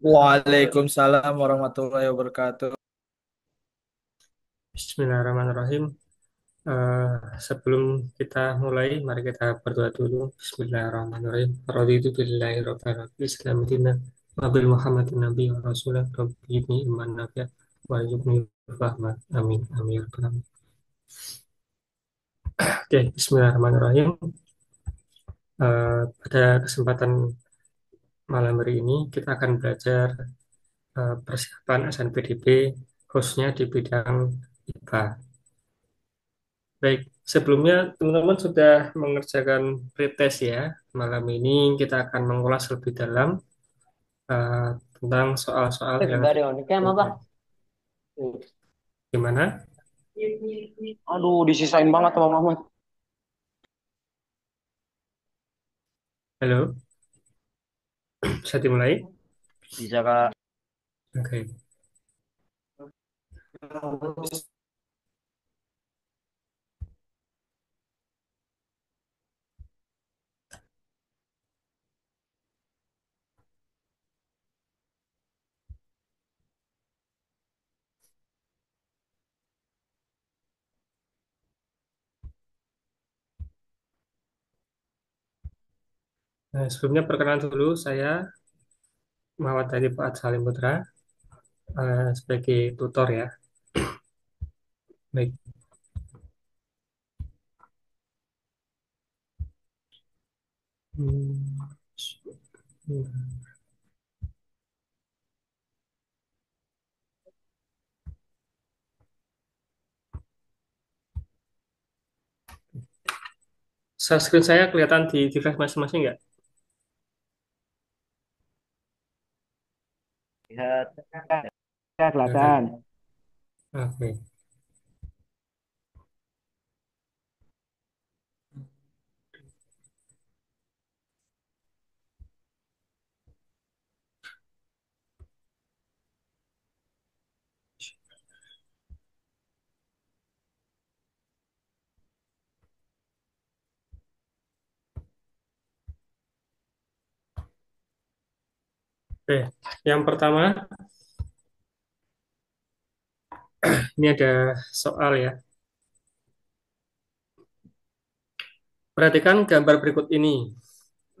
Waalaikumsalam warahmatullahi wabarakatuh. Bismillahirrahmanirrahim. Eh, Sebelum kita mulai, mari kita berdoa dulu. Bismillahirrahmanirrahim. Raditu billahi rabbil Islam dina wa bil Muhammadin nabi wa rasulah rabbi ibni iman nafi'a wa yubni fahma. Amin. Amin. Ya Rabbal Alamin. Oke, Bismillahirrahmanirrahim. Pada kesempatan malam hari ini, kita akan belajar persiapan SNPDP, khususnya di bidang IPA. Baik, sebelumnya teman-teman sudah mengerjakan pretest ya. Malam ini kita akan mengulas lebih dalam eh, tentang soal-soal yang Gak ada yang kayak apa? gimana. Aduh, disisain banget sama Muhammad. Halo, bisa dimulai? Bisa kak. Oke. Nah, sebelumnya perkenalan dulu, saya Muhammad Hadi Fuad Salim Putra sebagai tutor ya. Baik. Hmm. Screen saya kelihatan di device masing-masing nggak? Lihat. Ya, Kelihatan. kelihatan. Oke. Oke. Yang pertama, ini ada soal ya. Perhatikan gambar berikut ini.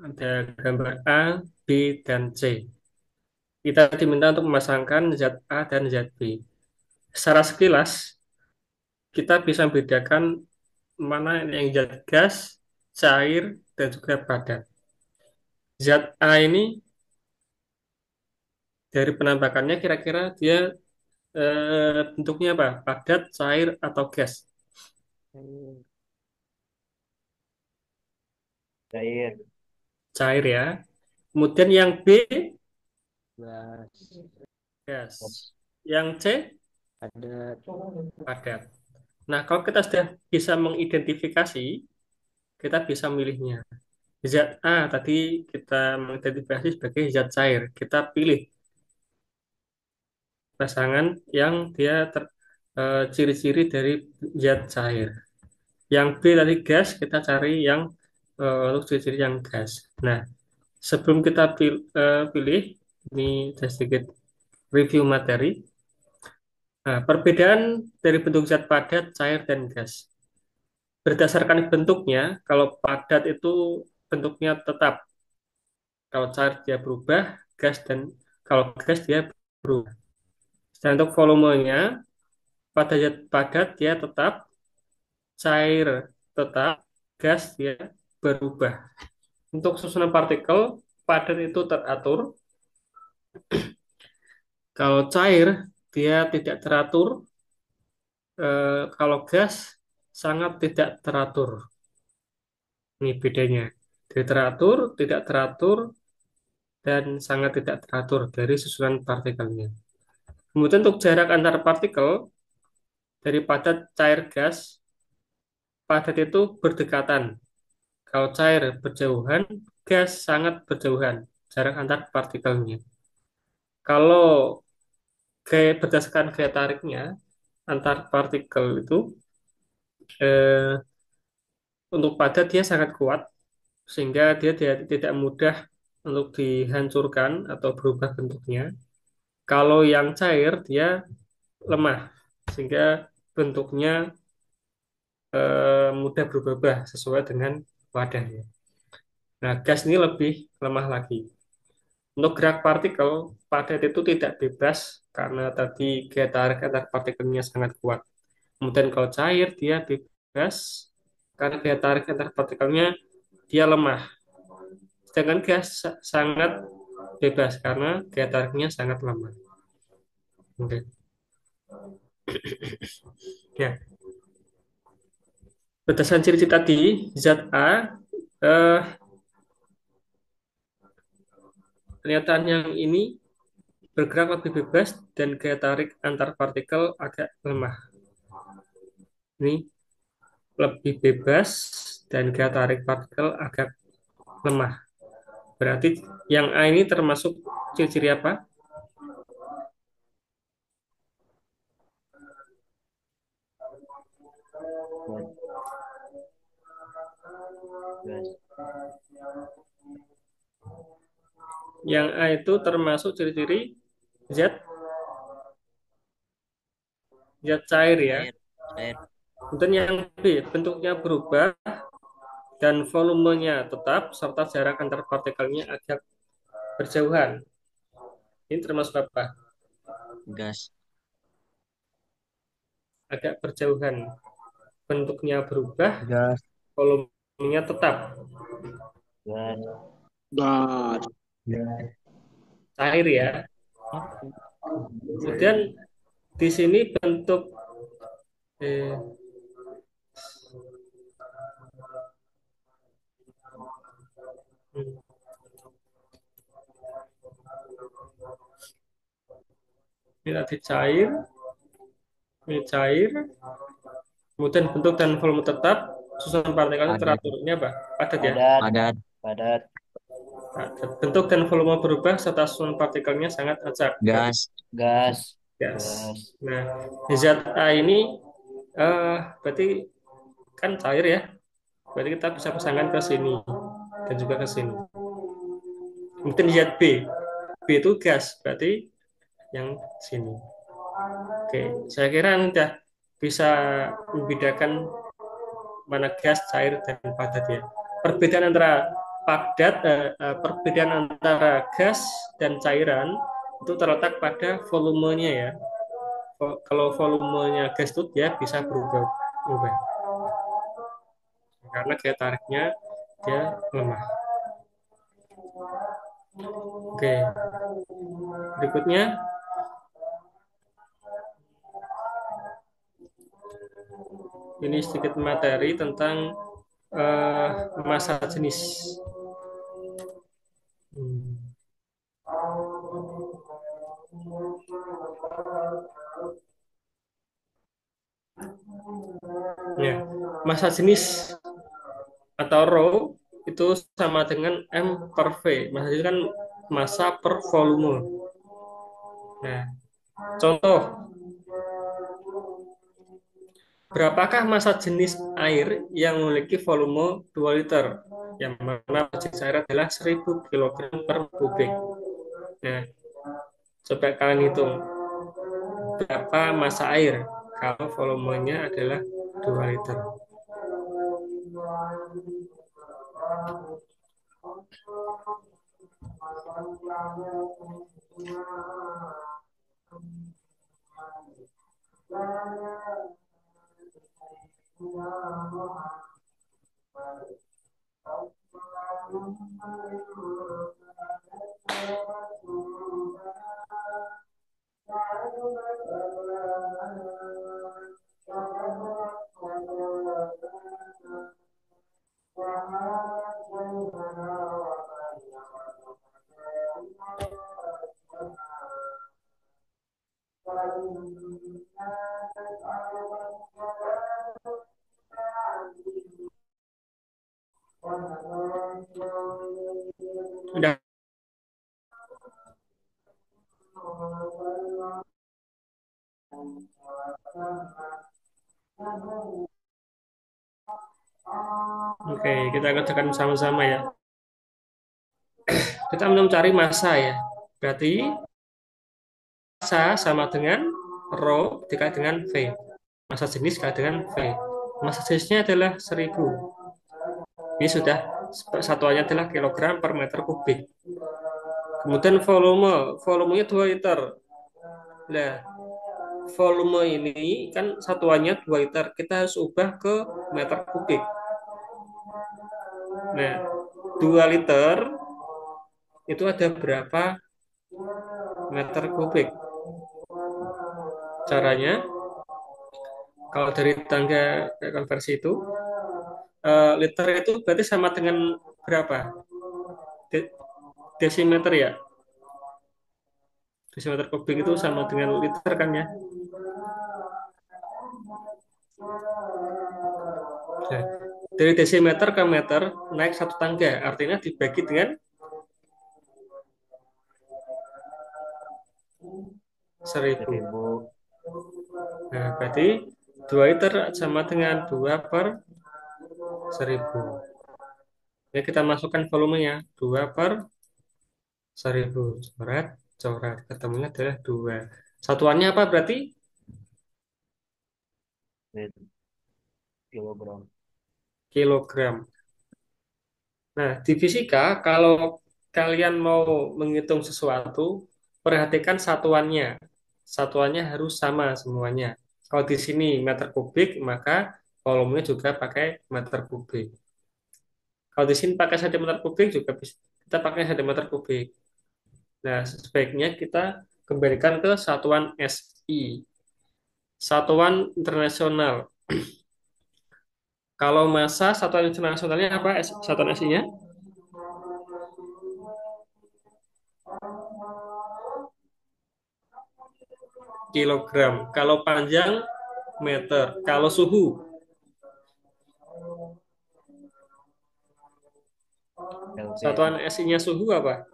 Ada gambar A, B, dan C. Kita diminta untuk memasangkan zat A dan zat B. Secara sekilas, kita bisa membedakan mana yang zat gas, cair, dan juga padat. Zat A ini dari penampakannya kira-kira dia bentuknya apa? Padat, cair, atau gas? Cair. Cair ya. Kemudian yang B, Gas. gas. Yang C, Ada. padat. Nah, kalau kita sudah bisa mengidentifikasi, kita bisa memilihnya. Zat A tadi kita mengidentifikasi sebagai zat cair. Kita pilih pasangan yang dia ciri-ciri dari zat cair. Yang B tadi gas, kita cari yang untuk ciri-ciri yang gas. Nah, sebelum kita pilih, ini saya sedikit review materi. Nah, perbedaan dari bentuk zat padat, cair, dan gas. Berdasarkan bentuknya, kalau padat itu bentuknya tetap, kalau cair dia berubah, gas dan kalau gas dia berubah. Dan untuk volumenya, pada zat padat dia tetap, cair tetap, gas dia berubah. Untuk susunan partikel, padat itu teratur, kalau cair dia tidak teratur, kalau gas sangat tidak teratur. Ini bedanya. Dia teratur, tidak teratur, dan sangat tidak teratur dari susunan partikelnya. Kemudian untuk jarak antar partikel dari padat cair gas, padat itu berdekatan. Kalau cair berjauhan, gas sangat berjauhan jarak antar partikelnya. Kalau berdasarkan gaya tariknya antar partikel itu eh, untuk padat dia sangat kuat sehingga dia tidak mudah untuk dihancurkan atau berubah bentuknya. Kalau yang cair dia lemah sehingga bentuknya mudah berubah sesuai dengan wadahnya. Nah, gas ini lebih lemah lagi. Untuk gerak partikel, padat itu tidak bebas karena tadi gaya tarik antar partikelnya sangat kuat. Kemudian kalau cair dia bebas karena gaya tarik antar partikelnya dia lemah. Sedangkan gas sangat bebas karena gaya tariknya sangat lemah. Oke. Ya, berdasarkan ciri-ciri tadi, zat A eh, pernyataan yang ini bergerak lebih bebas dan gaya tarik antar partikel agak lemah. Ini lebih bebas dan gaya tarik partikel agak lemah. Berarti yang A ini termasuk ciri-ciri apa? Gas, gas. Yang A itu termasuk ciri-ciri zat zat cair ya. Cair, cair. Kemudian yang B, bentuknya berubah dan volumenya tetap serta jarak antar partikelnya agak berjauhan. Ini termasuk apa? Gas, Agak berjauhan. Bentuknya berubah, Gas, volumenya tetap. gas, Gas. gas. Cair ya. apa? Kemudian di sini bentuk eh, hmm, ini tadi cair, ini cair, kemudian bentuk dan volume tetap, susunan partikelnya Padat, teratur. Ini apa? Padat ya. padat, Padat, padat. Padat. Bentuk dan volume berubah serta susunan partikelnya sangat acak. Berarti gas, Gas, gas. gas. Nah, zat A ini berarti kan cair ya. Berarti kita bisa pasangkan ke sini dan juga ke sini. Kemudian zat B. B itu gas, berarti yang sini. Oke, saya kira udah bisa membedakan mana gas, cair, dan padat ya. Perbedaan antara perbedaan antara gas dan cairan itu terletak pada volumenya ya. Kalau volumenya gas itu dia bisa berubah karena gaya tariknya dia lemah. Oke, berikutnya ini sedikit materi tentang massa jenis. Hmm. Ya, massa jenis atau rho itu sama dengan M per V. Massa itu kan massa per volume. Nah, contoh, berapakah massa jenis air yang memiliki volume 2 liter? Yang mana jenis air adalah 1000 kg per kubik. Nah, coba kalian hitung berapa massa air kalau volumenya adalah 2 liter. Udah. Oke, kita kerjakan sama-sama ya. Kita mencari massa ya. Berarti massa sama dengan rho dikali dengan V. Massa jenis dikali dengan V. Massa jenisnya adalah 1000. Ini sudah satuannya adalah kilogram per meter kubik. Kemudian volumenya 2 liter. Nah, volume ini kan satuannya 2 liter. Kita harus ubah ke meter kubik. Nah, 2 liter itu ada berapa meter kubik? Caranya, kalau dari tangga konversi itu, liter itu berarti sama dengan berapa? De- Desimeter ya? Desimeter kubik itu sama dengan liter kan ya? Nah, dari desimeter ke meter naik satu tangga, artinya dibagi dengan 1000. 1000. Nah, berarti 2 liter sama dengan 2 per 1000. Ya, kita masukkan volumenya 2 per 1000. Coret, coret. Ketemunya adalah 2. Satuannya apa berarti? Kilogram. Kilogram. Nah, di fisika, kalau kalian mau menghitung sesuatu, perhatikan satuannya. Satuannya harus sama semuanya. Kalau di sini meter kubik, maka volumenya juga pakai meter kubik. Kalau di sini pakai sentimeter kubik juga bisa. Kita pakai sentimeter kubik. Nah, sebaiknya kita kembalikan ke satuan SI, satuan internasional. Kalau massa satuan internasionalnya apa? Satuan SI-nya? Kilogram. Kalau panjang meter. Kalau suhu, satuan Kelvin. SI-nya suhu apa?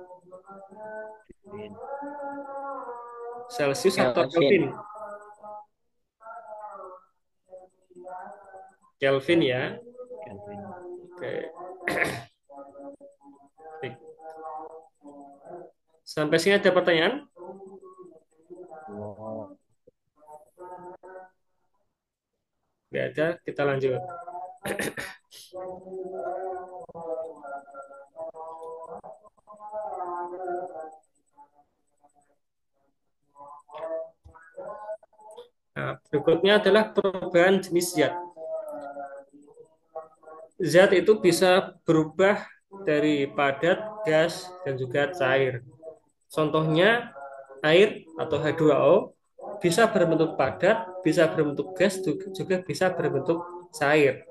Kelvin. Celcius atau Kelvin. Kelvin? Kelvin ya. Kelvin. Oke. Baik. Sampai sini ada pertanyaan? Wow. Nggak ada, kita lanjut. Nah, berikutnya adalah perubahan jenis zat. Zat itu bisa berubah dari padat, gas, dan juga cair. Contohnya air atau H2O bisa berbentuk padat, bisa berbentuk gas, juga bisa berbentuk cair.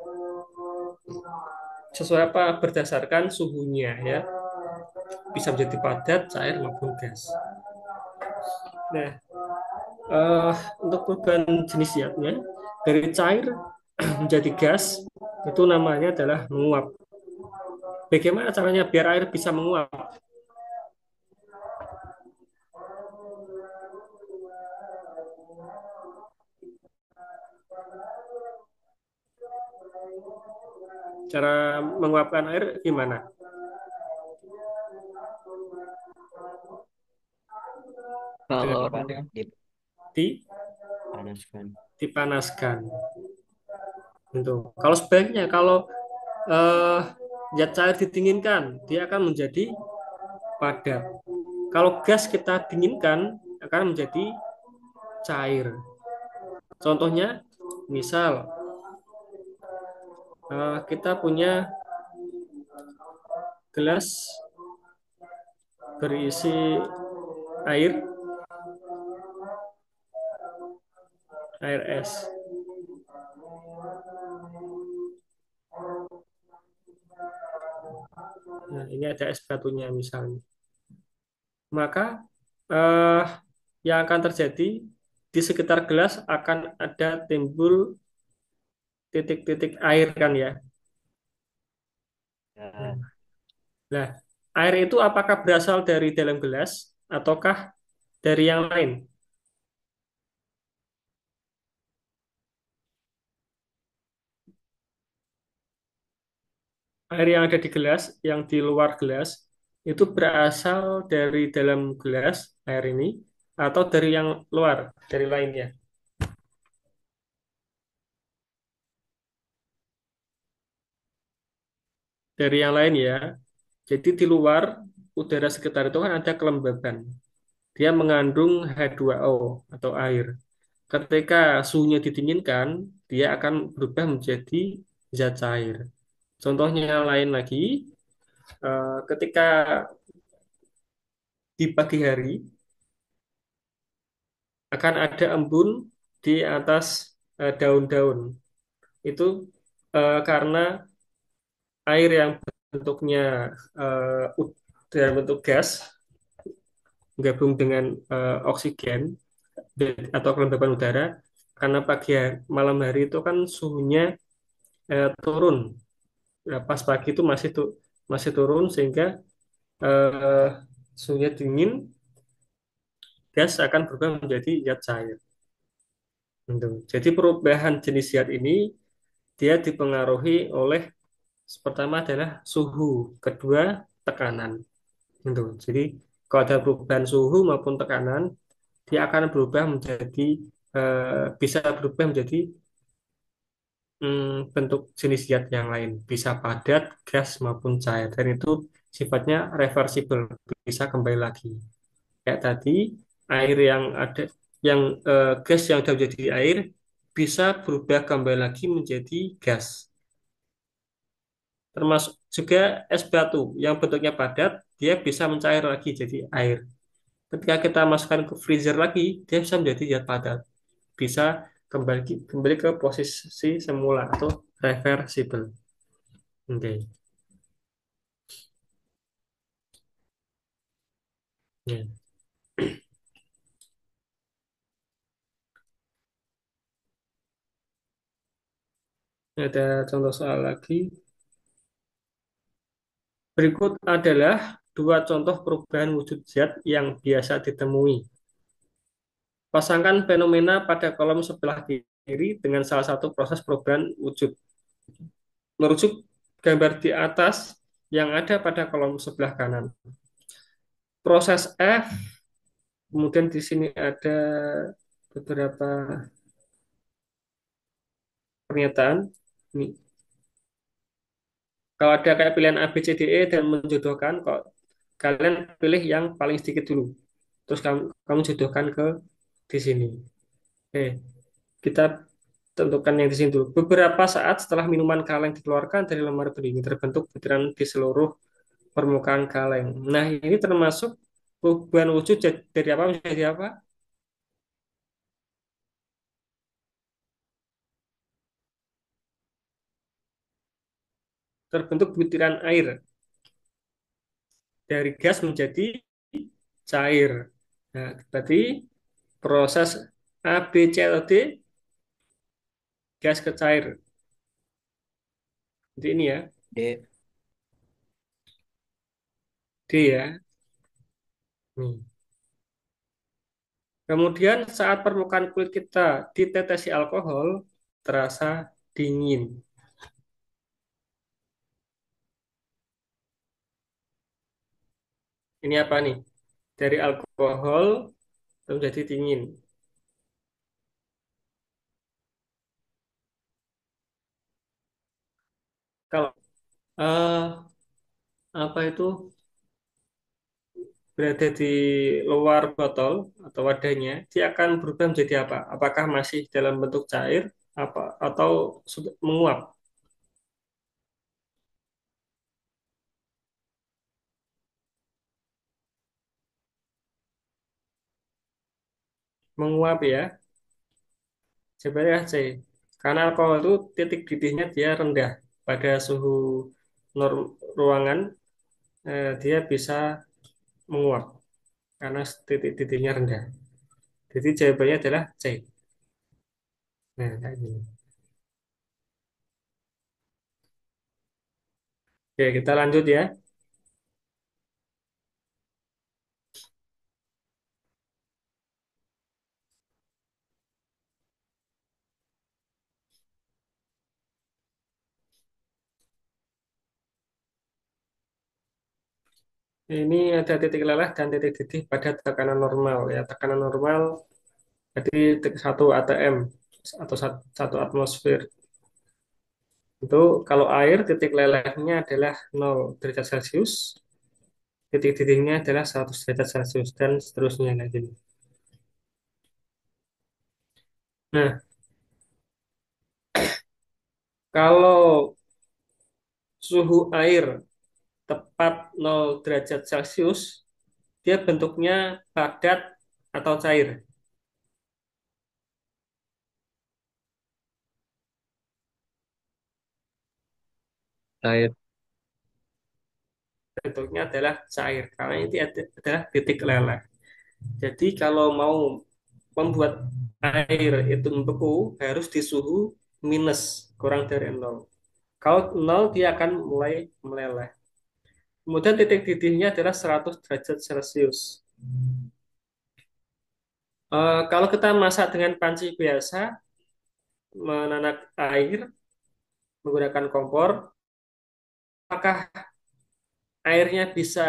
Sesuai apa? Berdasarkan suhunya ya. Bisa menjadi padat, cair maupun gas. Nah, eh, untuk perubahan jenis zatnya dari cair menjadi gas itu namanya adalah menguap. Bagaimana caranya biar air bisa menguap? Cara menguapkan air gimana? Dengan Kalau apa? Di, Dipanaskan. dipanaskan. Gitu. Kalau sebaliknya, kalau eh, zat cair didinginkan, dia akan menjadi padat. Kalau gas kita dinginkan, akan menjadi cair. Contohnya, misal kita punya gelas berisi air, air es. Nah, ini ada es batunya misalnya. Maka eh, yang akan terjadi di sekitar gelas akan ada timbul titik-titik air kan ya. Ya, Nah, air itu apakah berasal dari dalam gelas ataukah dari yang lain? Air yang ada di gelas, yang di luar gelas, itu berasal dari dalam gelas air ini atau dari yang luar, dari lainnya. Dari yang lain ya. Jadi di luar udara sekitar itu kan ada kelembaban. Dia mengandung H2O atau air. Ketika suhunya didinginkan, dia akan berubah menjadi zat cair. Contohnya lain lagi, ketika di pagi hari akan ada embun di atas daun-daun. Itu karena air yang bentuknya dalam bentuk gas gabung dengan oksigen atau kelembapan udara, karena malam hari itu kan suhunya turun. Nah, pas pagi itu masih turun sehingga eh, suhunya dingin, gas akan berubah menjadi zat cair. Gitu. Jadi perubahan jenis zat ini dia dipengaruhi oleh pertama adalah suhu, kedua tekanan. Gitu. Jadi kalau ada perubahan suhu maupun tekanan, dia akan berubah menjadi bisa berubah menjadi bentuk jenis zat yang lain, bisa padat, gas maupun cair. Dan itu sifatnya reversible, bisa kembali lagi. Kayak tadi, air yang ada, yang gas yang sudah menjadi air bisa berubah kembali lagi menjadi gas. Termasuk juga es batu yang bentuknya padat, dia bisa mencair lagi jadi air. Ketika kita masukkan ke freezer lagi, dia bisa menjadi zat padat. Bisa kembali kembali ke posisi semula atau reversible. Oke. Ya. Ada contoh soal lagi. Berikut adalah dua contoh perubahan wujud zat yang biasa ditemui. Pasangkan fenomena pada kolom sebelah kiri dengan salah satu proses perubahan wujud. Merujuk gambar di atas yang ada pada kolom sebelah kanan. Proses F, kemudian di sini ada beberapa pernyataan. Ini, kalau ada kayak pilihan A, B, C, D, E dan menjodohkan, kok kalian pilih yang paling sedikit dulu. Terus kamu jodohkan ke di sini. Oke, kita tentukan yang di sini dulu. Beberapa saat setelah minuman kaleng dikeluarkan dari lemari pendingin terbentuk butiran di seluruh permukaan kaleng. Nah, ini termasuk perubahan wujud dari apa menjadi apa? Terbentuk butiran air dari gas menjadi cair. Nah, berarti proses A, B, C, atau D, gas ke cair. Jadi ini ya, D. D ya. Nih. Kemudian saat permukaan kulit kita ditetesi alkohol, terasa dingin. Ini apa nih? Dari alkohol menjadi dingin. Kalau eh, apa itu berada di luar botol atau wadahnya, dia akan berubah menjadi apa? Apakah masih dalam bentuk cair apa atau sudah menguap? Menguap ya. Jawabannya C. Karena alkohol itu titik didihnya dia rendah pada suhu norm ruangan, dia bisa menguap karena titik didihnya rendah. Jadi jawabannya adalah C. Nah, kayak gini. Oke, kita lanjut ya. Ini ada titik lelah dan titik didih pada tekanan normal ya. Tekanan normal jadi 1 atm atau 1 atmosfer. Itu kalau air titik lelehnya adalah 0 derajat Celcius, titik didihnya adalah 100 derajat Celcius dan seterusnya lagi. Nah, kalau suhu air tepat 0 derajat Celcius, dia bentuknya padat atau cair. Cair. Bentuknya adalah cair karena ini adalah titik leleh. Jadi kalau mau membuat air itu membeku harus di suhu minus kurang dari 0. Kalau 0 dia akan mulai meleleh. Kemudian titik didihnya adalah 100 derajat Celcius. Kalau kita masak dengan panci biasa, menanak air menggunakan kompor, apakah airnya bisa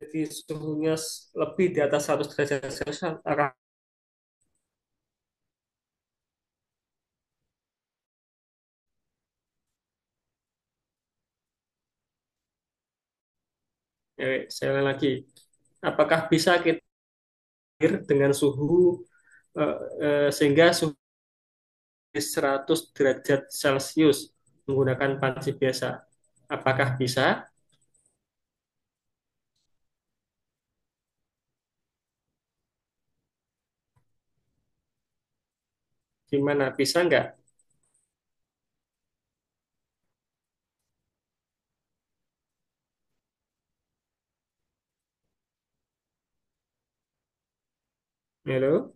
jadi suhunya lebih di atas 100 derajat Celcius? Saya ulang lagi. Apakah bisa kita air dengan suhu eh, sehingga suhu 100 derajat Celcius menggunakan panci biasa? Apakah bisa? Gimana? Bisa nggak? Halo?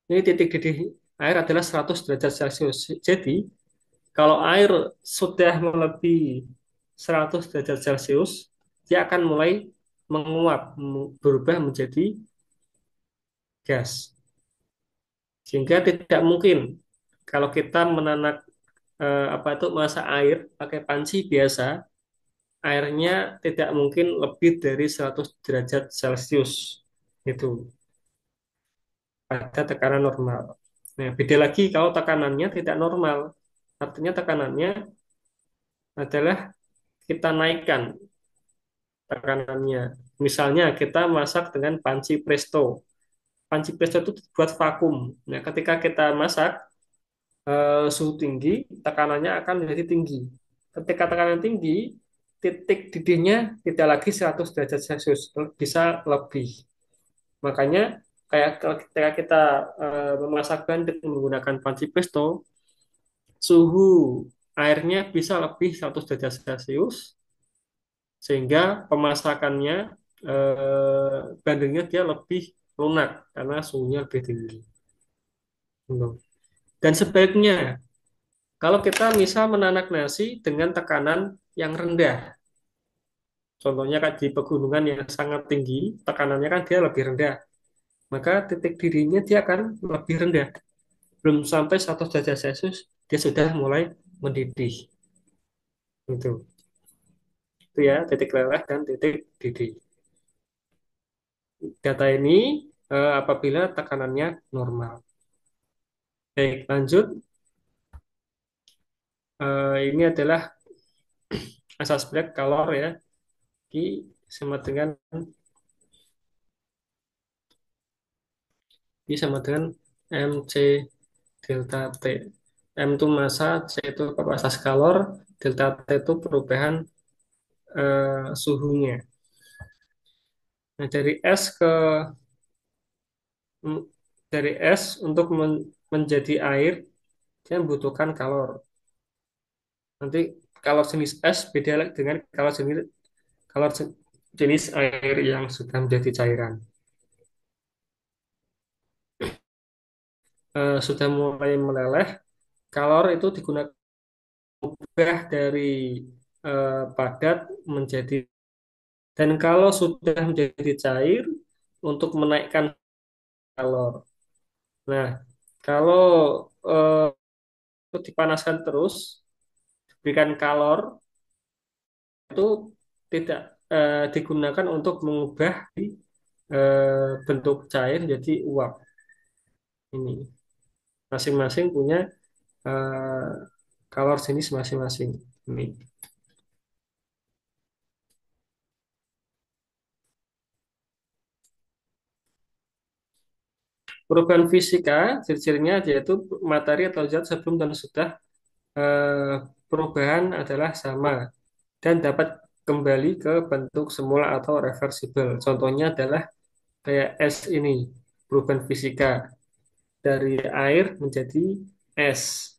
Ini titik didih air adalah 100 derajat Celcius. Jadi, kalau air sudah melebihi 100 derajat Celcius, dia akan mulai menguap, berubah menjadi gas. Sehingga tidak mungkin kalau kita menanak apa itu masak air pakai panci biasa, airnya tidak mungkin lebih dari 100 derajat Celcius. Itu pada tekanan normal. Nah, beda lagi kalau tekanannya tidak normal. Artinya tekanannya adalah kita naikkan tekanannya. Misalnya kita masak dengan panci presto. Panci presto itu buat vakum. Nah, ketika kita masak suhu tinggi, tekanannya akan menjadi tinggi. Ketika tekanan tinggi, titik didihnya tidak lagi 100 derajat Celcius, bisa lebih. Makanya kayak ketika kita memasak bandeng menggunakan panci presto, suhu airnya bisa lebih 100 derajat Celcius sehingga pemasakannya bandengnya dia lebih lunak karena suhunya lebih tinggi. Gitu. Dan sebaliknya, kalau kita misal menanak nasi dengan tekanan yang rendah, contohnya kayak di pegunungan yang sangat tinggi, tekanannya kan dia lebih rendah, maka titik didihnya dia akan lebih rendah. Belum sampai 100 derajat Celcius, dia sudah mulai mendidih. Itu ya titik leleh dan titik didih. Data ini apabila tekanannya normal. Baik, lanjut. Ini adalah asas Black kalor ya. Q sama dengan mc delta T. M itu massa, C itu kapasitas kalor, delta T itu perubahan suhunya. Nah, m- dari es untuk menjadi air, dia membutuhkan kalor. Nanti kalau jenis es beda dengan kalau jenis air yang sudah menjadi cairan. Sudah mulai meleleh, kalor itu digunakan ubah dari padat menjadi dan kalau sudah menjadi cair untuk menaikkan kalor. Nah, Kalau dipanaskan terus, berikan kalor itu tidak digunakan untuk mengubah bentuk cair jadi uap. Ini masing-masing punya eh, kalor jenis masing-masing. Ini perubahan fisika, ciri-cirinya yaitu materi atau zat sebelum dan sesudah eh, perubahan adalah sama dan dapat kembali ke bentuk semula atau reversibel. Contohnya adalah kayak es ini, perubahan fisika dari air menjadi es.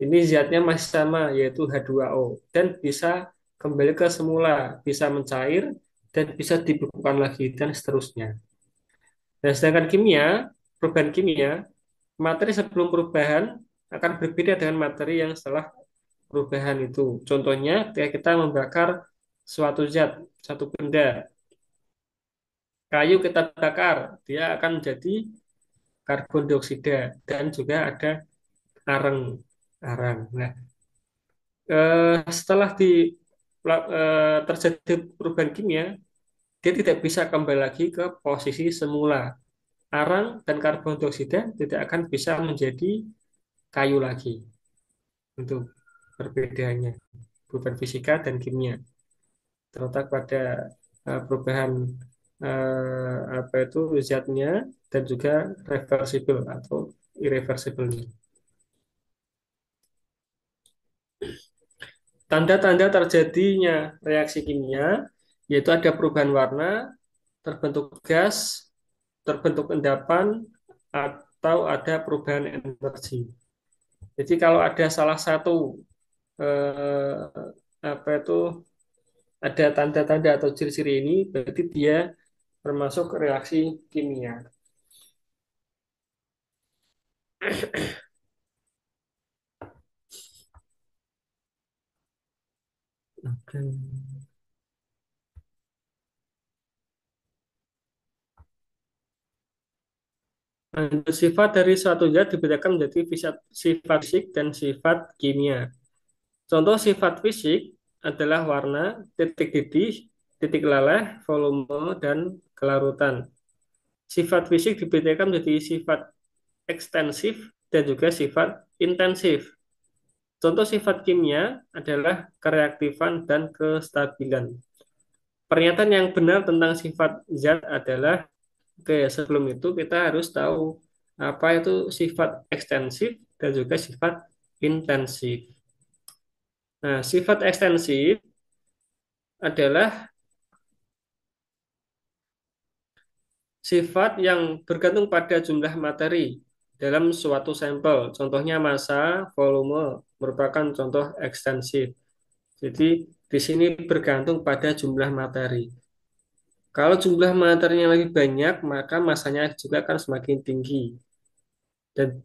Ini zatnya masih sama, yaitu H2O, dan bisa kembali ke semula, bisa mencair, dan bisa dibekukan lagi, dan seterusnya. Dan sedangkan kimia, perubahan kimia, materi sebelum perubahan akan berbeda dengan materi yang setelah perubahan itu. Contohnya, ketika kita membakar suatu zat, satu benda, kayu kita bakar, dia akan menjadi karbon dioksida, dan juga ada arang. Arang. Nah, setelah terjadi perubahan kimia, dia tidak bisa kembali lagi ke posisi semula. Arang dan karbon dioksida tidak akan bisa menjadi kayu lagi. Untuk perbedaannya, perubahan fisika dan kimia terletak pada perubahan apa itu zatnya dan juga reversible atau irreversible. Tanda-tanda terjadinya reaksi kimia yaitu ada perubahan warna, terbentuk gas, terbentuk endapan, atau ada perubahan energi. Jadi kalau ada salah satu eh, apa itu ada tanda-tanda atau ciri-ciri ini, berarti dia termasuk reaksi kimia. Oke. Nah, sifat dari suatu zat dibedakan menjadi sifat fisik dan sifat kimia. Contoh sifat fisik adalah warna, titik didih, titik leleh, volume, dan kelarutan. Sifat fisik dibedakan menjadi sifat ekstensif dan juga sifat intensif. Contoh sifat kimia adalah kereaktifan dan kestabilan. Pernyataan yang benar tentang sifat zat adalah, oke, sebelum itu kita harus tahu apa itu sifat ekstensif dan juga sifat intensif. Nah, sifat ekstensif adalah sifat yang bergantung pada jumlah materi dalam suatu sampel. Contohnya massa, volume merupakan contoh ekstensif. Jadi di sini bergantung pada jumlah materi. Kalau jumlah materinya lebih banyak, maka massanya juga akan semakin tinggi. Dan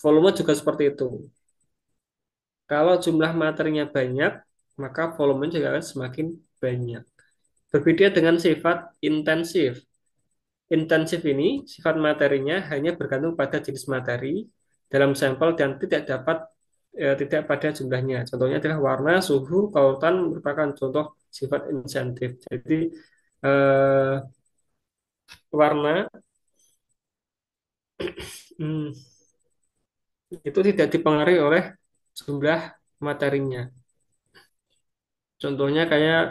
volume juga seperti itu. Kalau jumlah materinya banyak, maka volume juga akan semakin banyak. Berbeda dengan sifat intensif. Intensif ini sifat materinya hanya bergantung pada jenis materi dalam sampel dan tidak pada jumlahnya. Contohnya adalah warna, suhu, kautan merupakan contoh sifat intensif. Jadi eh, warna hmm, itu tidak dipengaruhi oleh jumlah materinya. Contohnya kayak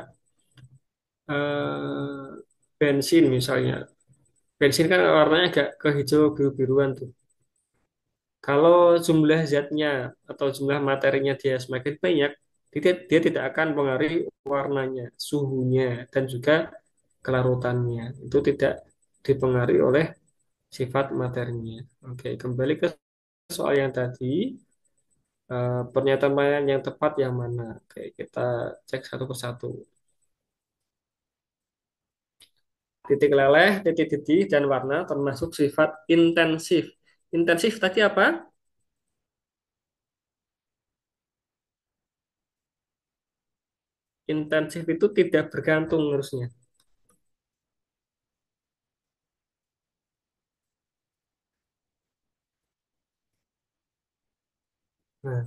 eh, bensin misalnya. Bensin kan warnanya agak ke hijau biru-biruan tuh. Kalau jumlah zatnya atau jumlah materinya dia semakin banyak, dia tidak akan mengaruhi warnanya, suhunya, dan juga kelarutannya. Itu tidak dipengaruhi oleh sifat materinya. Oke, kembali ke soal yang tadi, pernyataan yang tepat yang mana? Oke, kita cek satu persatu. Titik leleh, titik didih, dan warna termasuk sifat intensif. Intensif tadi apa? Intensif itu tidak bergantung harusnya. Nah,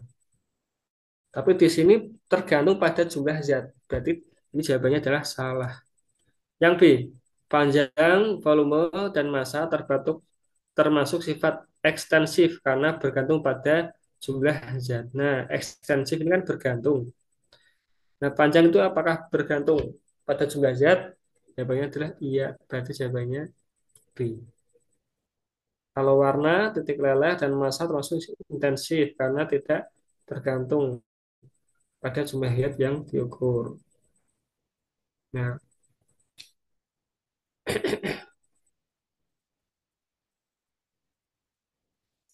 tapi di sini tergantung pada jumlah zat. Berarti ini jawabannya adalah salah. Yang B, panjang, volume, dan massa termasuk sifat ekstensif karena bergantung pada jumlah zat. Nah, ekstensif ini kan bergantung. Nah, panjang itu apakah bergantung pada jumlah zat? Jawabannya adalah iya. Berarti jawabannya B. Kalau warna, titik leleh, dan massa termasuk intensif karena tidak tergantung pada jumlah zat yang diukur. Nah,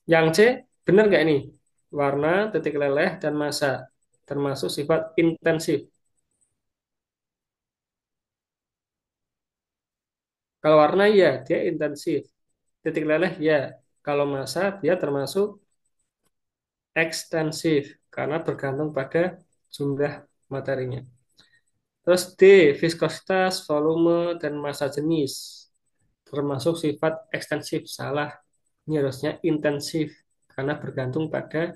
yang C, benar nggak ini? Warna, titik leleh, dan massa termasuk sifat intensif. Kalau warna ya, dia intensif. Titik leleh ya. Kalau massa dia termasuk ekstensif karena bergantung pada jumlah materinya. Terus D, viskositas, volume, dan massa jenis termasuk sifat ekstensif. Salah. Ini harusnya intensif karena bergantung pada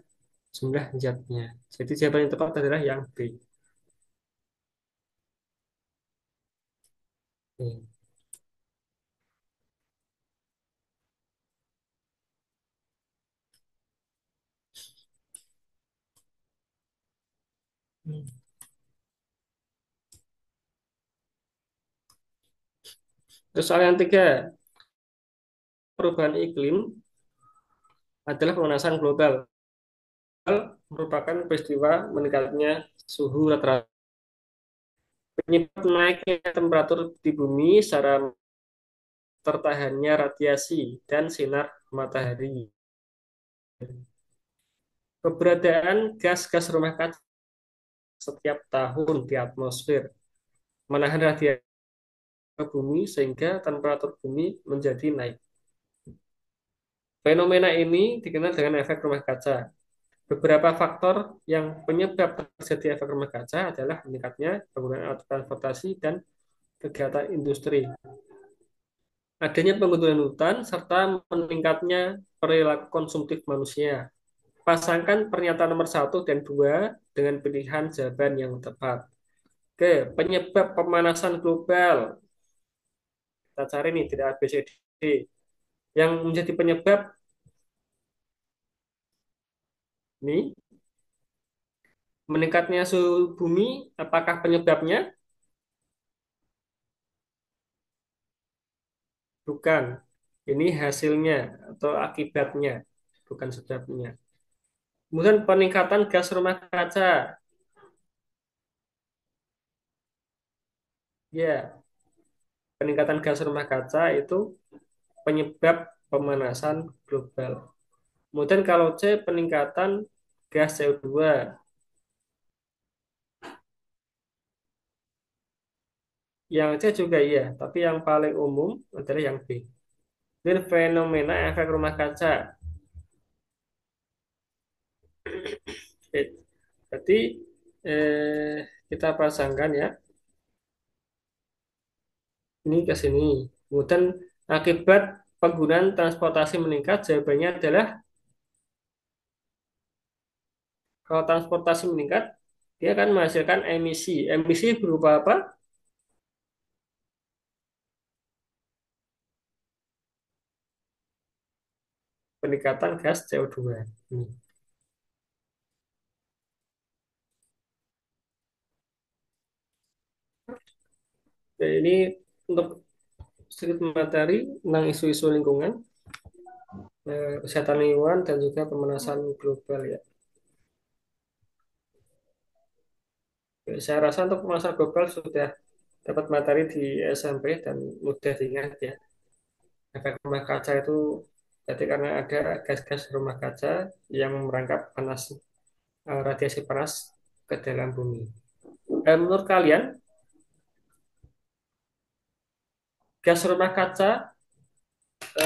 jumlah zatnya. Jadi jawaban yang tepat adalah yang B. Hmm. Terus soal yang tiga, perubahan iklim adalah pemanasan global. Merupakan peristiwa meningkatnya suhu rata-rata. Penyebab naiknya temperatur di bumi secara tertahannya radiasi dan sinar matahari. Keberadaan gas-gas rumah kaca setiap tahun di atmosfer menahan radiasi ke bumi sehingga temperatur bumi menjadi naik. Fenomena ini dikenal dengan efek rumah kaca. Beberapa faktor yang penyebab terjadi efek rumah kaca adalah meningkatnya penggunaan alat transportasi dan kegiatan industri, adanya penggundulan hutan, serta meningkatnya perilaku konsumtif manusia. Pasangkan pernyataan nomor satu dan 2 dengan pilihan jawaban yang tepat. Oke, penyebab pemanasan global. Kita cari nih, tidak A, B, C, D. Yang menjadi penyebab ini, meningkatnya suhu bumi, apakah penyebabnya? Bukan. Ini hasilnya atau akibatnya, bukan sebabnya. Kemudian peningkatan gas rumah kaca. Ya, peningkatan gas rumah kaca itu penyebab pemanasan global. Kemudian kalau C, peningkatan gas CO2. Yang C juga iya, tapi yang paling umum adalah yang B. Ini fenomena efek rumah kaca. Oke, berarti kita pasangkan ya, ini ke sini. Kemudian akibat penggunaan transportasi meningkat, jawabannya adalah kalau transportasi meningkat, dia akan menghasilkan emisi. Emisi berupa apa? Peningkatan gas CO2. Hmm. Oke, ini untuk sedikit materi tentang isu-isu lingkungan, kesehatan lingkungan, dan juga pemanasan global ya. Oke, saya rasa untuk pemanasan global sudah dapat materi di SMP dan mudah diingat ya. Efek rumah kaca itu jadi karena ada gas-gas rumah kaca yang merangkap panas, radiasi panas ke dalam bumi. Menurut kalian, gas rumah kaca,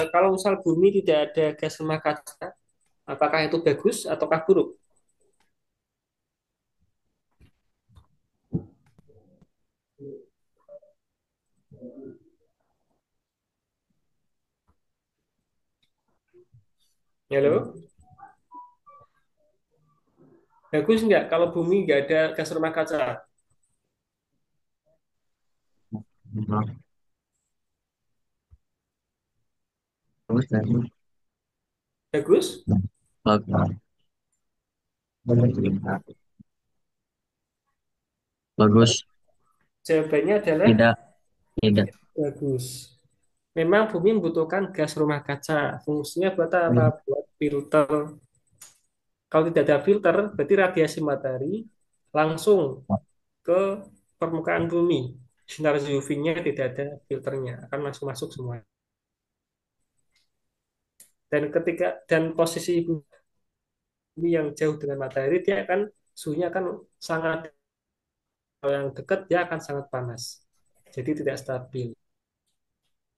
kalau misal bumi tidak ada gas rumah kaca, apakah itu bagus ataukah buruk? Halo? Bagus nggak kalau bumi nggak ada gas rumah kaca? Bagus? Bagus. Bagus. Jawabannya adalah Tidak. Tidak. bagus. Memang bumi membutuhkan gas rumah kaca. Fungsinya buat apa? Buat filter. Kalau tidak ada filter, berarti radiasi matahari langsung ke permukaan bumi. Sinar UV-nya tidak ada filternya, akan langsung masuk semua. Dan posisi bumi yang jauh dengan matahari, dia akan suhunya akan sangat, kalau yang dekat dia akan sangat panas. Jadi tidak stabil.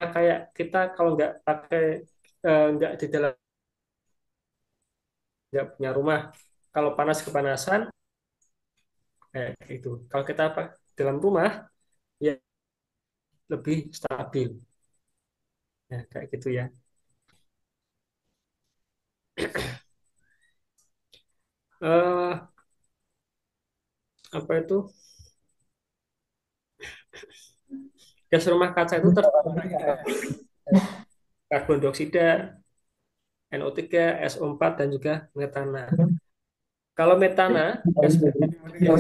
Kayak kita kalau nggak pakai nggak di dalam, nggak punya rumah, kalau panas kepanasan kayak itu. Kalau kita apa dalam rumah ya lebih stabil. Ya, kayak gitu ya. eh Apa itu, gas rumah kaca itu terdiri dari karbon dioksida, NO3, SO4, dan juga metana. Kalau metana, gas metana dia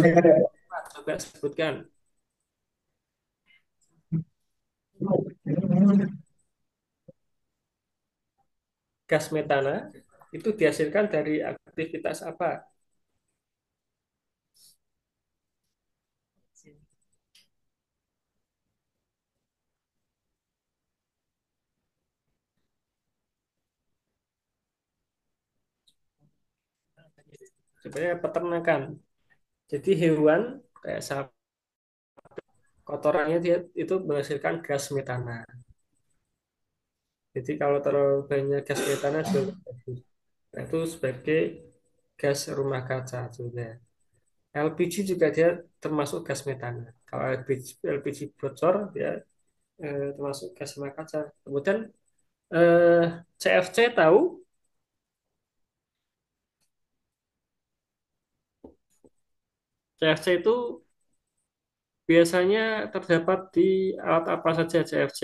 coba sebutkan. Gas metana itu dihasilkan dari aktivitas apa? Sebenarnya peternakan. Jadi hewan kayak sapi, kotorannya dia itu menghasilkan gas metana. Jadi kalau terlalu banyak gas metana juga nggak bagus. Nah, itu sebagai gas rumah kaca juga. LPG juga dia termasuk gas metana. Kalau LPG bocor dia termasuk gas rumah kaca. Kemudian eh, CFC tahu, CFC itu biasanya terdapat di alat apa saja CFC?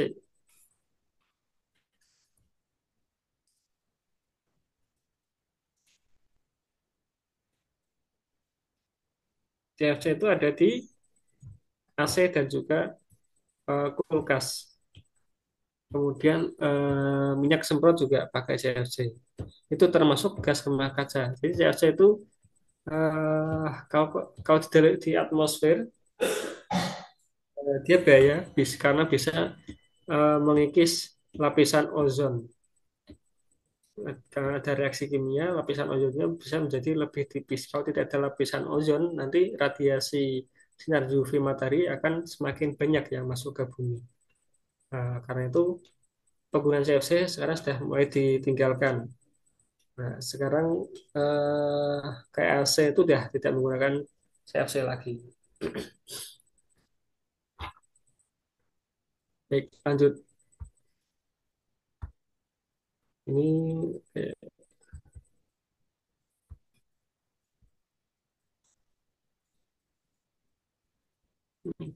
CFC itu ada di AC dan juga kulkas. Kemudian minyak semprot juga pakai CFC. Itu termasuk gas rumah kaca. Jadi CFC itu kalau kalau di atmosfer dia bahaya karena bisa mengikis lapisan ozon. Karena ada reaksi kimia, lapisan ozonnya bisa menjadi lebih tipis. Kalau tidak ada lapisan ozon, nanti radiasi sinar UV matahari akan semakin banyak yang masuk ke bumi. Karena itu penggunaan CFC sekarang sudah mulai ditinggalkan. Nah, sekarang eh, kayak AC itu sudah tidak menggunakan CFC lagi. Baik, lanjut. Ini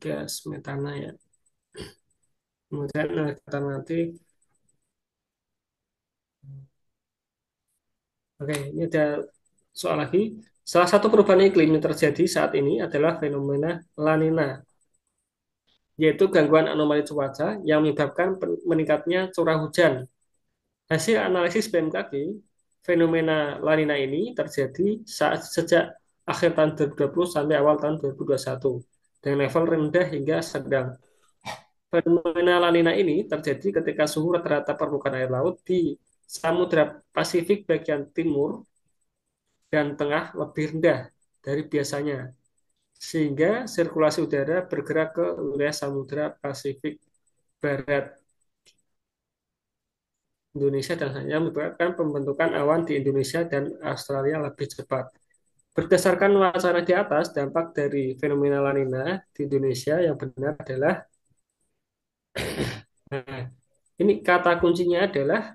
gas metana ya. Kemudian kita nanti, oke, ini ada soal lagi. Salah satu perubahan iklim yang terjadi saat ini adalah fenomena La Nina, yaitu gangguan anomali cuaca yang menyebabkan meningkatnya curah hujan. Hasil analisis BMKG, fenomena La Nina ini terjadi sejak akhir tahun 2020 sampai awal tahun 2021 dengan level rendah hingga sedang. Fenomena La Nina ini terjadi ketika suhu rata-rata permukaan air laut di Samudra Pasifik bagian timur dan tengah lebih rendah dari biasanya, sehingga sirkulasi udara bergerak ke wilayah Samudra Pasifik Barat Indonesia dan hanya menyebabkan pembentukan awan di Indonesia dan Australia lebih cepat. Berdasarkan wacana di atas, dampak dari fenomena La Nina di Indonesia yang benar adalah, nah, ini kata kuncinya adalah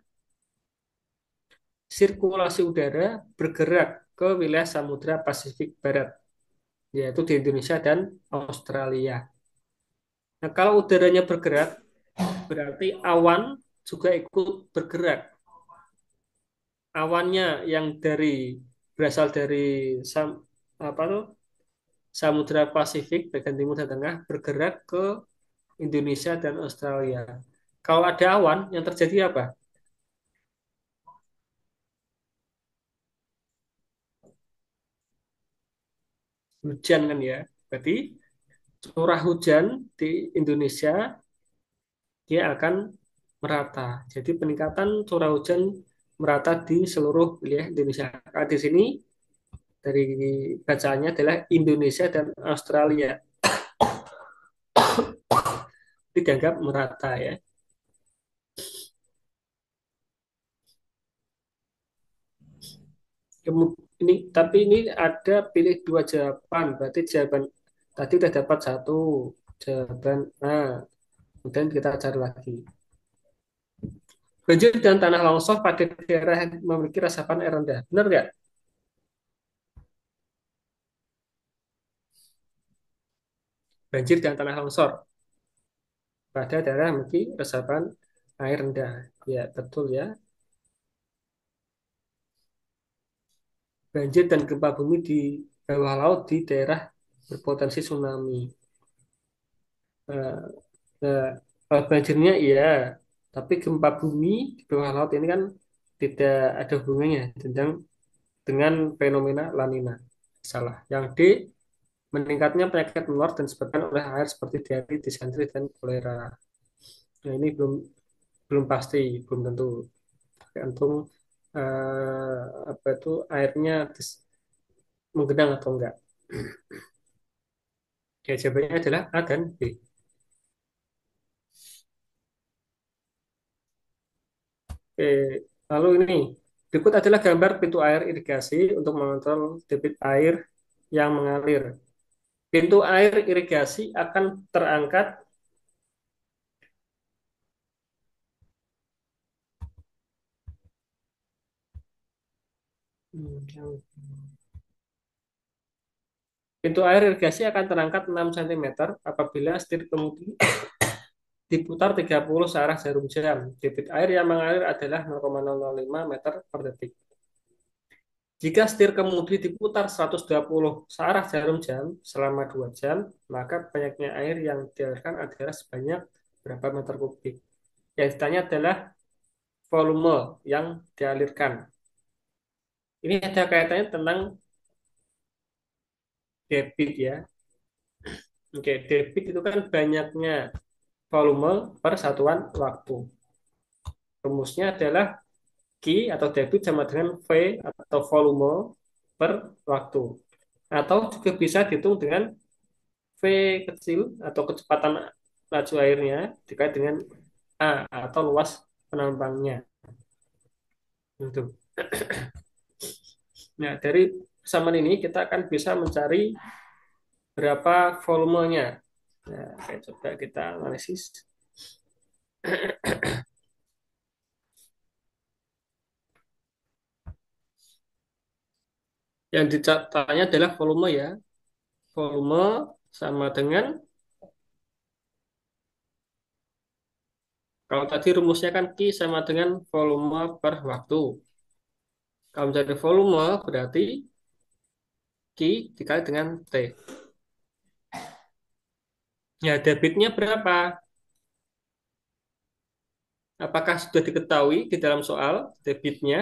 sirkulasi udara bergerak ke wilayah Samudra Pasifik Barat, yaitu di Indonesia dan Australia. Nah, kalau udaranya bergerak, berarti awan juga ikut bergerak. Awannya yang berasal dari apa tuh, Samudra Pasifik bagian timur dan tengah bergerak ke Indonesia dan Australia. Kalau ada awan, yang terjadi apa? Hujan kan ya. Berarti curah hujan di Indonesia dia akan merata. Jadi peningkatan curah hujan merata di seluruh wilayah Indonesia. Nah, di sini dari bacaannya adalah Indonesia dan Australia dianggap merata ya. Ini tapi ini ada pilih dua jawaban. Berarti jawaban tadi udah dapat satu jawaban A. Kemudian kita cari lagi. Banjir dan tanah longsor pada daerah yang memiliki resapan air rendah. Benar nggak? Banjir dan tanah longsor pada daerah yang memiliki resapan air rendah. Ya, betul ya. Banjir dan gempa bumi di bawah laut di daerah berpotensi tsunami. Eh, banjirnya iya, tapi gempa bumi di bawah laut ini kan tidak ada hubungannya dengan fenomena La Nina. Salah. Yang D, meningkatnya penyakit menular dan disebabkan oleh air seperti diare, disentri, dan kolera. Nah, ini belum belum pasti, belum tentu. Tergantung apa itu airnya menggenang atau enggak. Ya, jawabannya adalah A dan B. Oke, lalu ini berikut adalah gambar pintu air irigasi untuk mengontrol debit air yang mengalir. Pintu air irigasi akan terangkat. Pintu air irigasi akan terangkat 6 cm apabila setir kemudi diputar 30 searah jarum jam. Debit air yang mengalir adalah 0,005 meter per detik. Jika setir kemudi diputar 120 searah jarum jam selama 2 jam, maka banyaknya air yang dialirkan adalah sebanyak berapa meter kubik. Yang ditanya adalah volume yang dialirkan. Ini ada kaitannya tentang debit ya. Oke, debit itu kan banyaknya volume per satuan waktu. Rumusnya adalah Q atau debit sama dengan V atau volume per waktu. Atau juga bisa dihitung dengan V kecil atau kecepatan laju airnya dikait dengan A atau luas penampangnya. Itu. Nah, dari persamaan ini kita akan bisa mencari berapa volumenya. Nah, coba kita analisis. Yang ditanya adalah volume ya. Volume sama dengan, kalau tadi rumusnya kan Q sama dengan volume per waktu. Kalau mencari volume berarti Q dikali dengan T. Ya, debitnya berapa? Apakah sudah diketahui di dalam soal debitnya?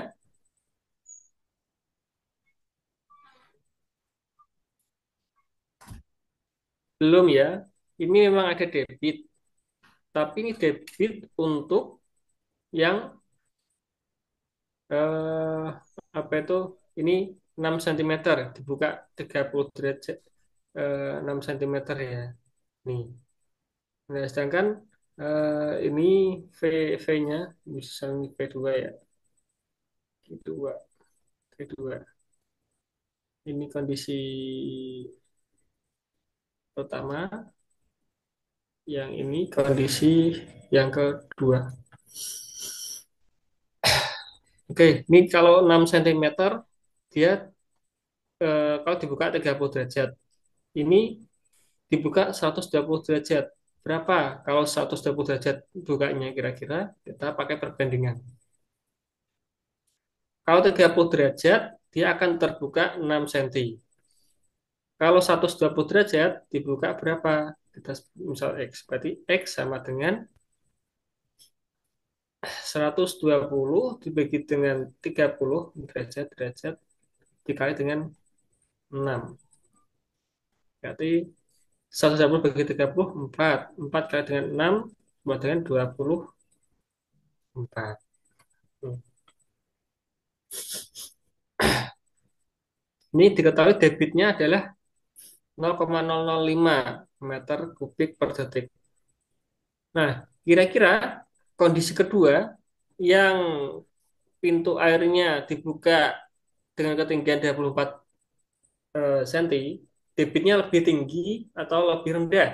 Belum ya. Ini memang ada debit, tapi ini debit untuk yang eh, apa itu? Ini 6 cm dibuka 30 derajat 6 cm ya. Nih. Nah, sedangkan ini V-nya misalnya V2 ya. V2, V2. Ini kondisi pertama, yang ini kondisi yang kedua. Oke, ini kalau 6 cm dia kalau dibuka 30 derajat, ini dibuka 120 derajat. Berapa kalau 120 derajat bukanya kira-kira? Kita pakai perbandingan. Kalau 30 derajat, dia akan terbuka 6 cm. Kalau 120 derajat dibuka berapa? Kita misal X. Berarti X sama dengan 120 dibagi dengan 30 derajat dikali dengan 6. Berarti 120 bagi 30, 4. 4 kali dengan 6, sama dengan 24. Hmm. Ini diketahui debitnya adalah 0,005 meter kubik per detik. Nah, kira-kira kondisi kedua yang pintu airnya dibuka dengan ketinggian 24 cm, debitnya lebih tinggi atau lebih rendah?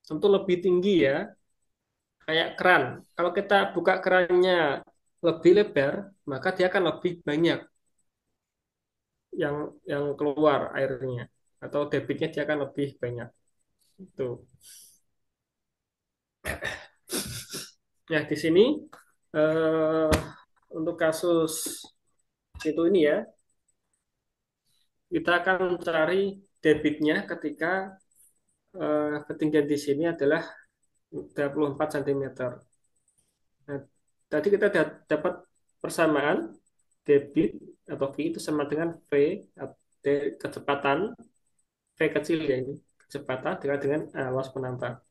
Tentu lebih tinggi ya, kayak keran. Kalau kita buka kerannya lebih lebar, maka dia akan lebih banyak yang keluar airnya atau debitnya dia akan lebih banyak. Itu. Ya, di sini eh, untuk kasus itu ini ya, kita akan mencari debitnya ketika ketinggian di sini adalah 34 cm. Nah, tadi kita dapat persamaan debit atau V itu sama dengan V kecepatan V kecil ya ini kecepatan dengan luas penambang.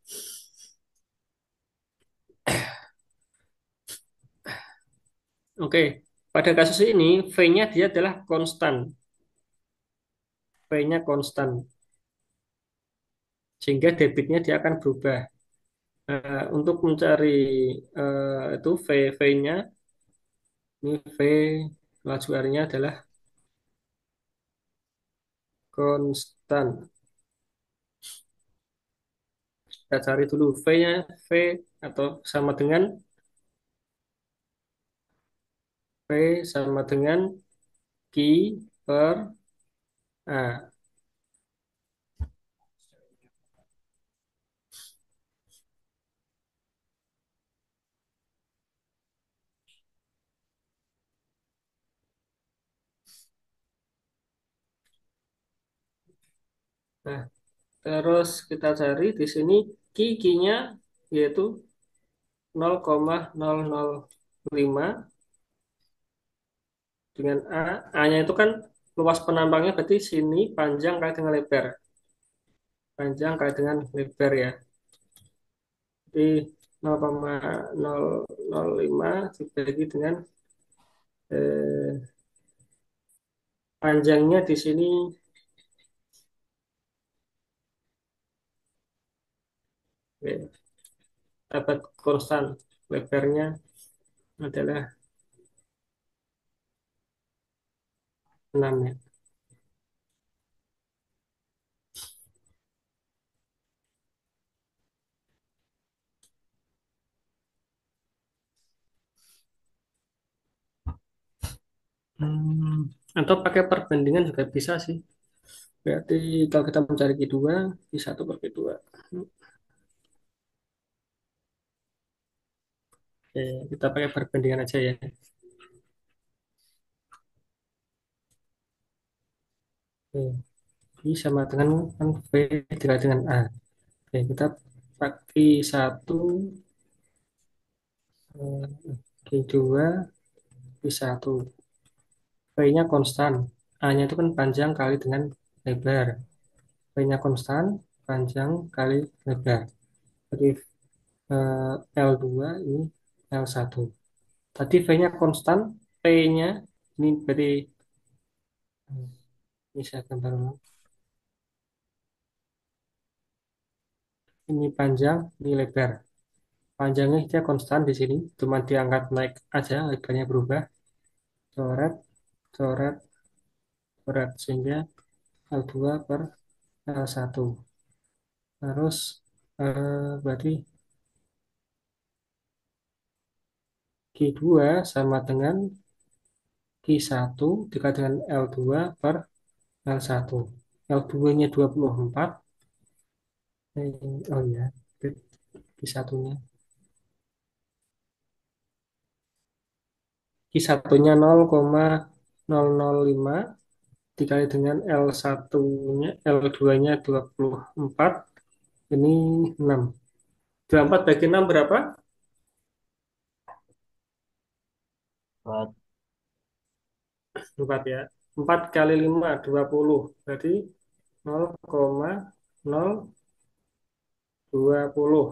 Oke, pada kasus ini V-nya dia adalah konstan. V-nya konstan. Sehingga debitnya dia akan berubah. Untuk mencari itu V-nya, ini V laju airnya adalah konstan. Kita cari dulu V-nya, V atau sama dengan V sama dengan Q per A. Nah, terus kita cari di sini Q-nya yaitu 0,005 dengan A. A-nya itu kan luas penambangnya berarti sini panjang kali dengan lebar. Panjang kali dengan lebar ya. Jadi 0,005 dibagi dengan eh, panjangnya di sini dapat konstan lebarnya adalah 6 ya. Atau pakai perbandingan juga bisa sih. Berarti kalau kita mencari Q2, Q1 per Q2. Oke, kita pakai perbandingan aja ya. Oke, I sama dengan kan V dikali dengan A. Oke, kita pakai satu Q2 Q1. V-nya konstan. A-nya itu kan panjang kali dengan lebar. V-nya konstan, panjang kali lebar. Jadi L2 ini L1. Tadi V-nya konstan, P-nya ini berarti ini saya gambar ulang. Ini panjang, ini lebar. Panjangnya dia konstan di sini, cuma diangkat naik aja, lebarnya berubah. Coret, coret, coret sehingga L2 per L1. Terus berarti Q2 sama dengan Q1 dikali dengan L2 per L1. L2-nya 24. Oh ya, Q1-nya. Q1-nya 0,005 dikali dengan L1-nya, L2-nya 24. Ini 6. 24 bagi 6 berapa? 4. 4 ya. 4 kali 5, 20. Berarti 0,020.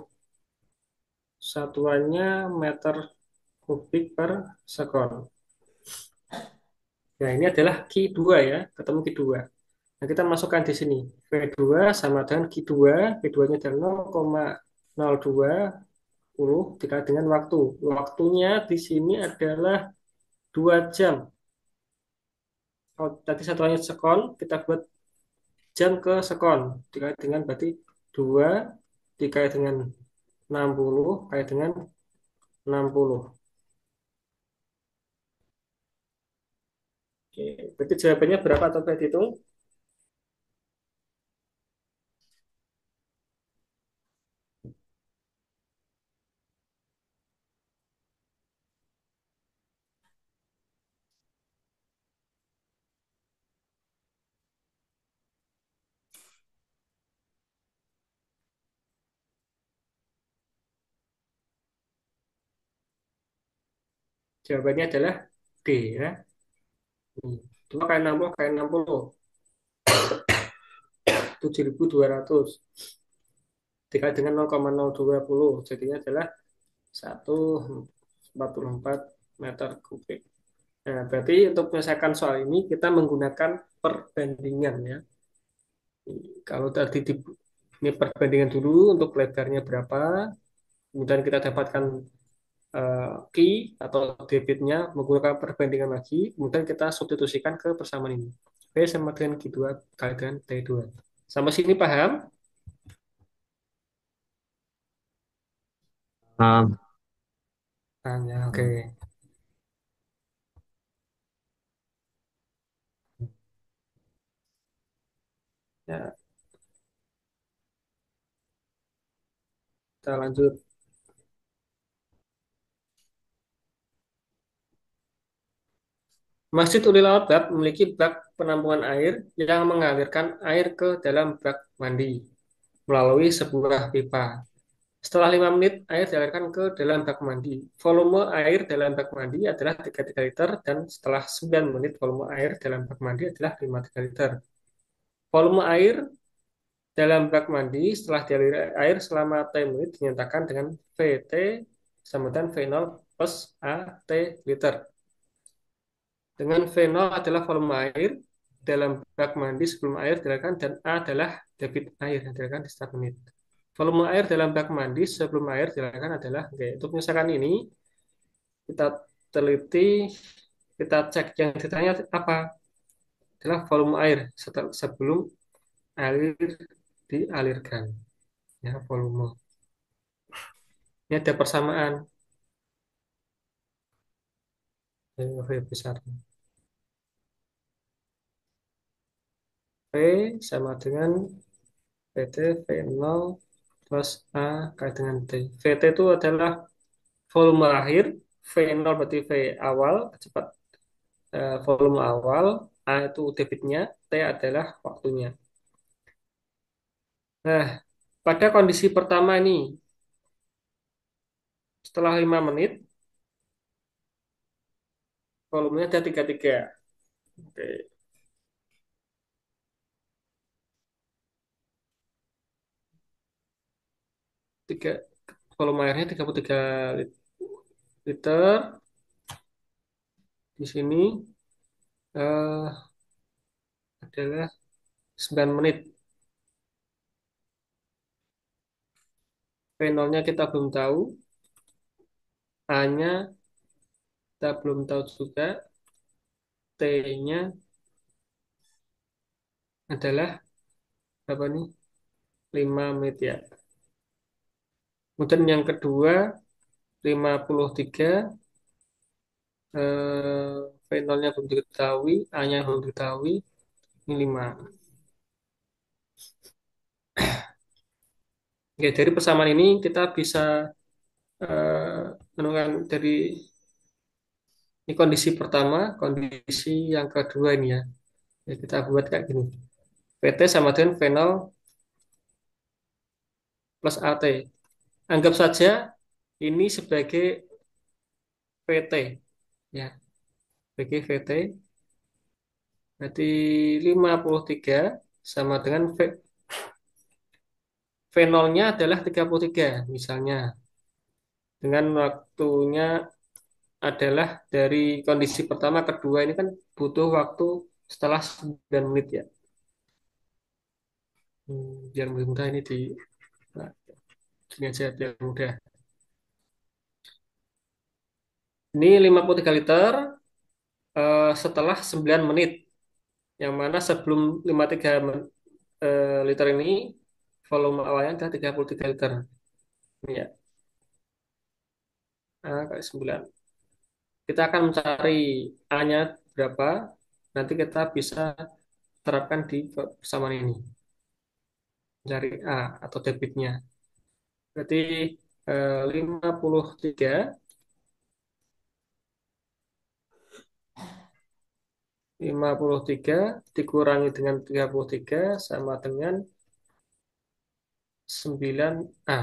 Satuannya meter kubik per sekon. Nah, ini adalah Q2 ya, ketemu Q2. Nah, kita masukkan di sini. V2 sama dengan Q2, V2-nya adalah 0,020 dikali dengan waktu. Waktunya di sini adalah 2 jam. Kalau tadi satuannya sekon, kita buat jam ke sekon. Dikali dengan berarti 2 dikali dengan 60 kali dengan 60. Oke, berarti jawabannya berapa atau saya hitung? Jawabannya adalah D ya. 2 kali 60 kali 60, 7.200 dikali dengan 0,020 jadinya adalah 144 meter kubik. Nah, berarti untuk menyelesaikan soal ini kita menggunakan perbandingan ya. Kalau tadi ini perbandingan dulu untuk lebarnya berapa, kemudian kita dapatkan key atau debitnya menggunakan perbandingan lagi, kemudian kita substitusikan ke persamaan ini. P sama dengan Q2 kali dengan T2. Sampai sini paham? Um, Paham ya, oke. Ya, kita lanjut. Masjid Ulil Albab memiliki bak penampungan air yang mengalirkan air ke dalam bak mandi melalui sebuah pipa. Setelah 5 menit, air dialirkan ke dalam bak mandi. Volume air dalam bak mandi adalah 33 liter dan setelah 9 menit volume air dalam bak mandi adalah 53 liter. Volume air dalam bak mandi setelah dialiri air selama T menit dinyatakan dengan VT sama dengan V0 plus AT liter. Dengan V0 adalah volume air dalam bak mandi sebelum air dialirkan dan A adalah debit air yang dialirkan di setiap menit. Volume air dalam bak mandi sebelum air dialirkan adalah, oke, untuk misalkan ini kita teliti, kita cek yang ditanya apa adalah volume air sebelum air dialirkan, ya volume. Ini ada persamaan V besar. V sama dengan VT V0 plus A kali dengan T. VT itu adalah volume akhir, V0 berarti V awal, cepat volume awal, A itu debitnya, T adalah waktunya. Nah, pada kondisi pertama ini, setelah 5 menit, volumenya ada 33. Oke, tiga, volume airnya 33 liter. Di sini eh, adalah 9 menit. V0-nya kita belum tahu, A-nya kita belum tahu juga, T-nya adalah berapa nih? 5 menit ya. Kemudian yang kedua 53, V0-nya belum diketahui, A-nya belum diketahui, ini 5. Oke, dari persamaan ini kita bisa menentukan dari ini kondisi pertama, kondisi yang kedua ini ya. Ya, kita buat kayak gini. PT sama dengan V0 plus AT. Anggap saja ini sebagai VT. Ya, sebagai VT. Berarti 53 sama dengan V0-nya adalah 33 misalnya. Dengan waktunya adalah dari kondisi pertama kedua ini kan butuh waktu setelah 9 menit ya. Biar lebih mudah ini nah, gini aja biar mudah. Ini 53 liter setelah 9 menit. Yang mana sebelum 53 liter ini volume awalnya adalah 33 liter. Ini ya. A kali 9. Kita akan mencari A-nya berapa. Nanti kita bisa terapkan di persamaan ini. Cari A atau debitnya. Berarti 53 53 dikurangi dengan 33 sama dengan 9A.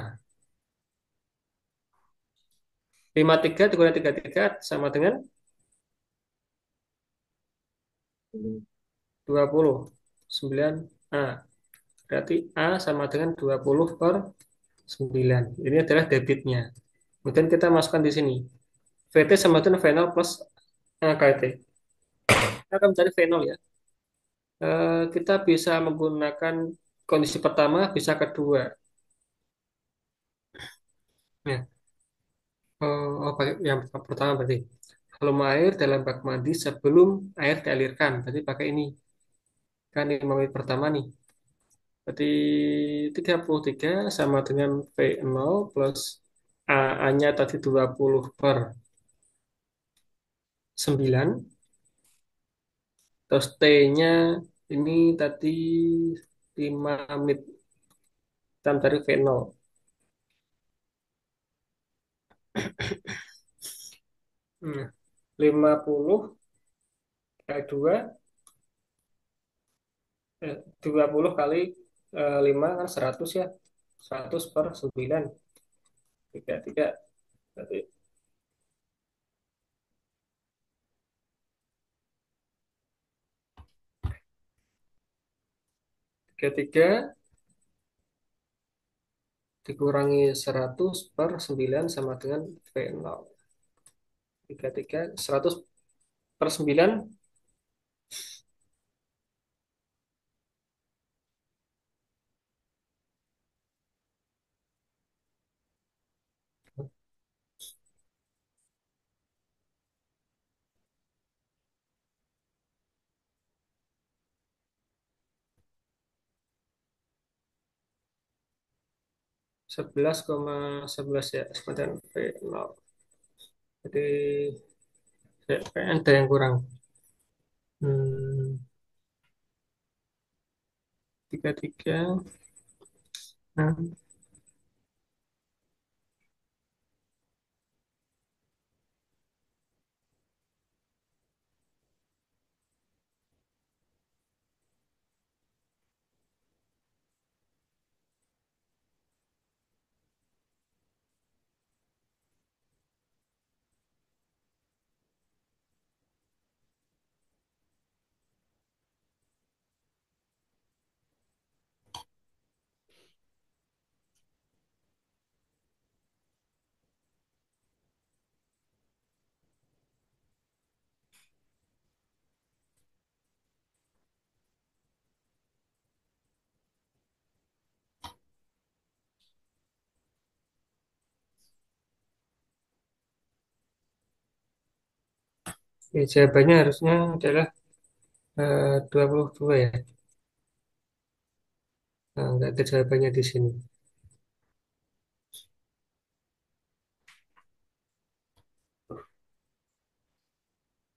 53 dikurangi 33 sama dengan 20. 9A. Berarti A sama dengan 20 per 9. Ini adalah debitnya. Kemudian kita masukkan di sini. VT sama dengan V0 plus KT. Kita akan mencari V0 ya. Kita bisa menggunakan kondisi pertama, bisa kedua. Ya, yang pertama berarti volume air dalam bak mandi sebelum air dialirkan. Berarti pakai ini. Kan 5 menit pertama nih. Berarti 33 sama dengan V0 plus A-nya tadi 20 per 9. Terus T-nya ini tadi 5 menit dari V0. Hmm. 50 kali 2, 20 kali 5 kan 100 ya. 100 per 9. 33. Berarti 33 dikurangi 100 per 9 sama dengan V0. 33, 100 per 9, 11,11 ya, sama dengan V0. Jadi ada yang kurang. 33, nah, jawabannya harusnya adalah 22 ya. Nah, nggak ada jawabannya di sini.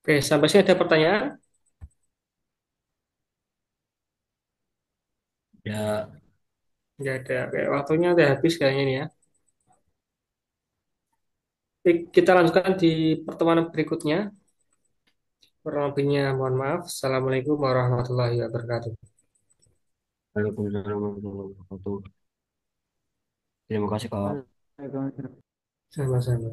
Oke, sampai sini ada pertanyaan? Ya, Nggak ada. Oke, waktunya udah habis kayaknya nih ya. Oke, kita lanjutkan di pertemuan berikutnya. Kurang lebihnya mohon maaf. Assalamualaikum warahmatullahi wabarakatuh. Waalaikumsalam warahmatullahi wabarakatuh. Terima kasih, Kak. Waalaikumsalam. Sama-sama.